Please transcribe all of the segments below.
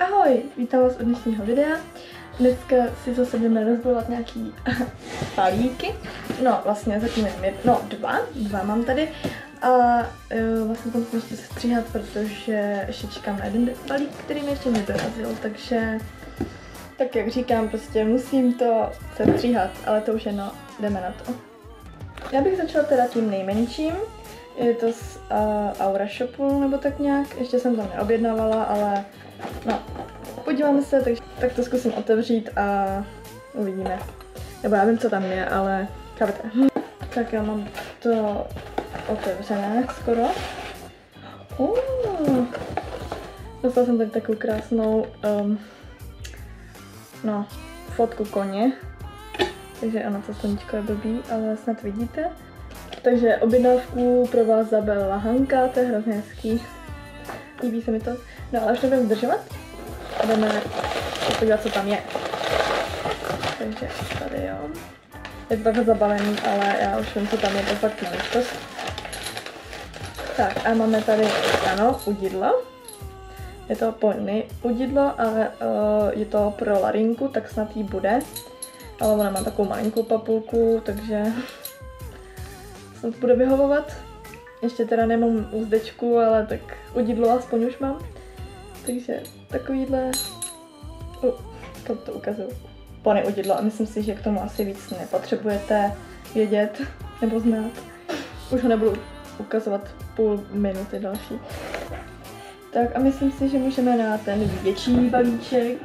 Ahoj, vítám vás u dnešního videa. Dneska si zase jdeme rozbalovat nějaký balíky. No, vlastně zatím dva mám tady. A vlastně to musím ještě stříhat, protože ještě čekám na jeden balík, který mi ještě nedorazil, takže tak jak říkám, prostě musím to stříhat, ale to už jedno, jdeme na to. Já bych začala teda tím nejmenším. Je to z Aura Shopu nebo tak nějak, ještě jsem to neobjednávala, ale no, podíváme se, tak to zkusím otevřít a uvidíme. Nebo já vím, co tam je, ale chápete. Tak já mám to otevřené skoro. Dostala jsem tady takovou krásnou fotku koně. Takže ano, to sluníčko je blbý, ale snad vidíte. Takže objednávku pro vás zabila Hanka, to je hrozně hezký. Líbí se mi to. No ale už nebudeme zdržovat. A jdeme podívat, co tam je. Takže tady jo. Je to takhle zabalený, ale já už vím, co tam je, to fakt maličkost. Tak a máme tady, ano, udidlo. Je to pony udidlo, ale je to pro Larinku, tak snad jí bude. Ale ona má takovou malinkou papulku, takže snad bude vyhovovat. Ještě teda nemám uzdečku, ale tak udidlo aspoň už mám. Takže takovýhle, to ukazuju, pony udidlo a myslím si, že k tomu asi víc nepotřebujete vědět nebo znát. Už ho nebudu ukazovat půl minuty další. Tak a myslím si, že můžeme na ten větší balíček.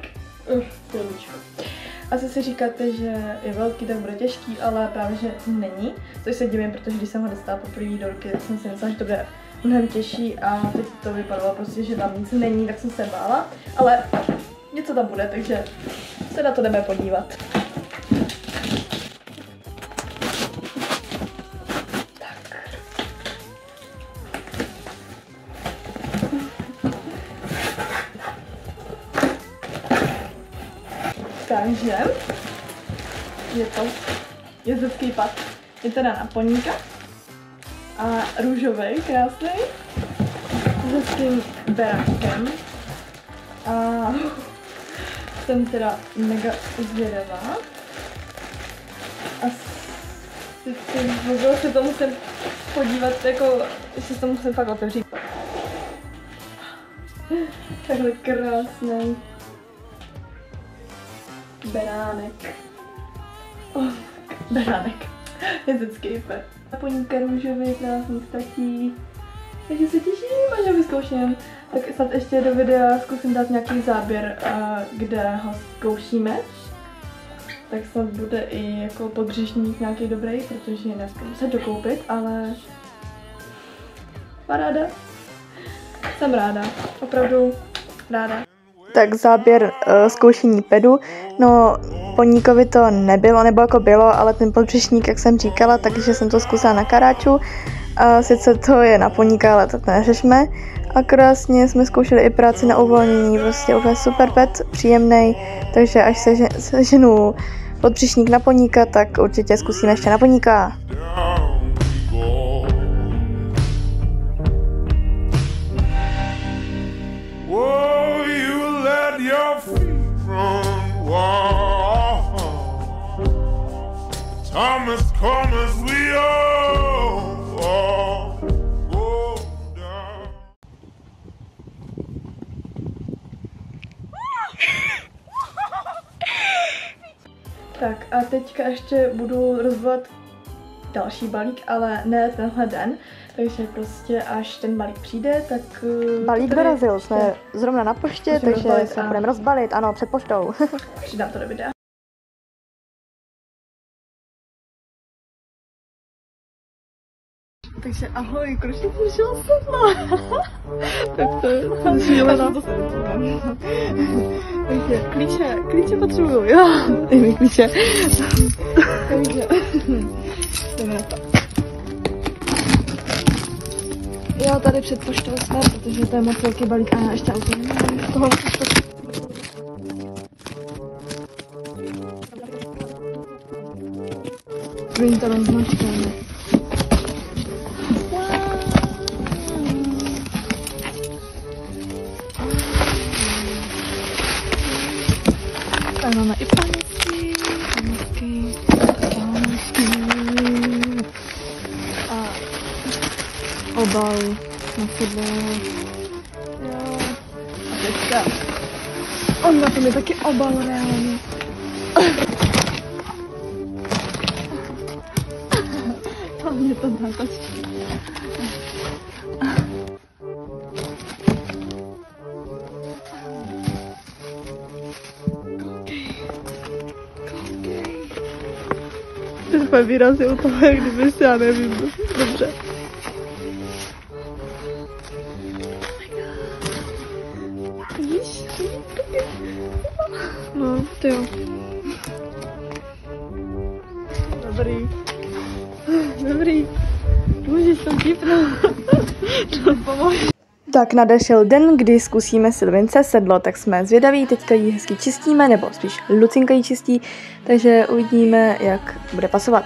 Asi si říkáte, že je velký, tak bude těžký, ale právě že není. Což se divím, protože když jsem ho dostala poprvé do ruky, tak jsem si myslela, že to bude mnohem těžší a teď to vypadalo prostě, že tam nic není, tak jsem se bála. Ale něco tam bude, takže se na to jdeme podívat. Takže je to jezdecký pad. Je teda na poníka a růžový, krásný, s hezkým beráčkem. A jsem teda mega zvědavá. A vůbec se to musím podívat, jako, ještě se to musím fakt otevřít. Takhle krásný beránek. Beránek. Jezdecký pad. Poníka růžový, krásný statí. Takže se těším, až ho vyzkouším. Tak snad ještě do videa zkusím dát nějaký záběr, kde ho zkoušíme. Tak snad bude i jako podbřešník nějaký dobrý, protože jinak muset dokoupit, ale paráda. Jsem ráda, opravdu ráda. Tak záběr zkoušení pedu. No, poníkovi to nebylo, nebo jako bylo, ale ten podbřešník, jak jsem říkala, takže jsem to zkusila na karáču. A sice to je na poníka, ale to neřešme. A krásně jsme zkoušeli i práci na uvolnění, prostě úplně super pet, příjemný. Takže až seženu podbřešník na poníka, tak určitě zkusíme ještě na poníka. Tak a teďka ještě budu rozbalovat další balík, ale ne tenhle den, takže prostě až ten balík přijde, tak... Balík dorazil, jsme zrovna na poště, takže se budeme rozbalit, ano, před poštou. Přidám to do videa. Takže ahoj, konečně přišlo světlo. Tak to je šílená. Takže klíče potřebuju, jo. Ty mi klíče. Takže jdeme na to. Jo, tady před poštou jsme, protože to je moc velký balík a já ještě auto nemám. Toho Vidím to tam značka. A máme i paníky. A obal na sebe. Jo. A teďka on na tom je taky obal reálně. To mě to natočí. Ty jsme vyrazil toho, jak kdyby si, já nevím, dobře. Víš? No, ty jo. Dobrý. Dobrý. Můžeš tam típnout. To pomož. Tak nadešel den, kdy zkusíme Sylvince sedlo, tak jsme zvědaví, teďka ji hezky čistíme, nebo spíš Lucinka ji čistí, takže uvidíme, jak bude pasovat.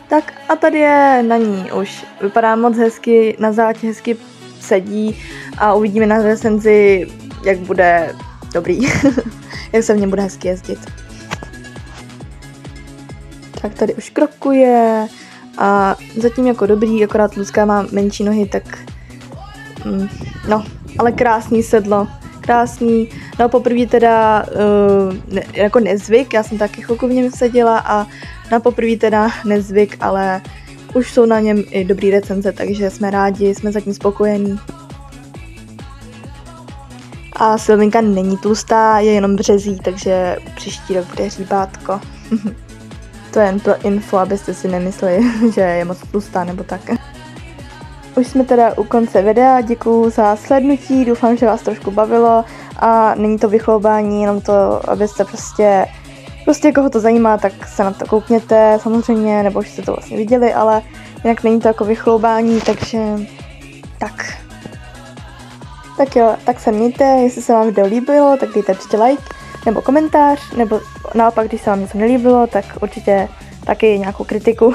Tak a tady je na ní, už vypadá moc hezky, na zátě hezky sedí a uvidíme na recenzi, jak bude dobrý, jak se v něm bude hezky jezdit. Tak tady už krokuje a zatím jako dobrý, akorát Lucka má menší nohy, tak no, ale krásný sedlo, krásný, no poprvé teda jako nezvyk, já jsem taky chvilku v něm seděla a na poprvé teda nezvyk, ale už jsou na něm i dobrý recenze, takže jsme rádi, jsme zatím spokojení. A Sylvinka není tlustá, je jenom březí, takže příští rok bude hříbátko. To je jen pro info, abyste si nemysleli, že je moc tlustá nebo tak. Už jsme teda u konce videa, děkuju za slednutí, doufám, že vás trošku bavilo a není to vychloubání, jenom to, abyste prostě koho to zajímá, tak se na to koukněte samozřejmě, nebo už jste to vlastně viděli, ale jinak není to jako vychloubání, takže tak. Tak jo, tak se mějte, jestli se vám video líbilo, tak dejte určitě like nebo komentář, nebo naopak, když se vám něco nelíbilo, tak určitě taky nějakou kritiku.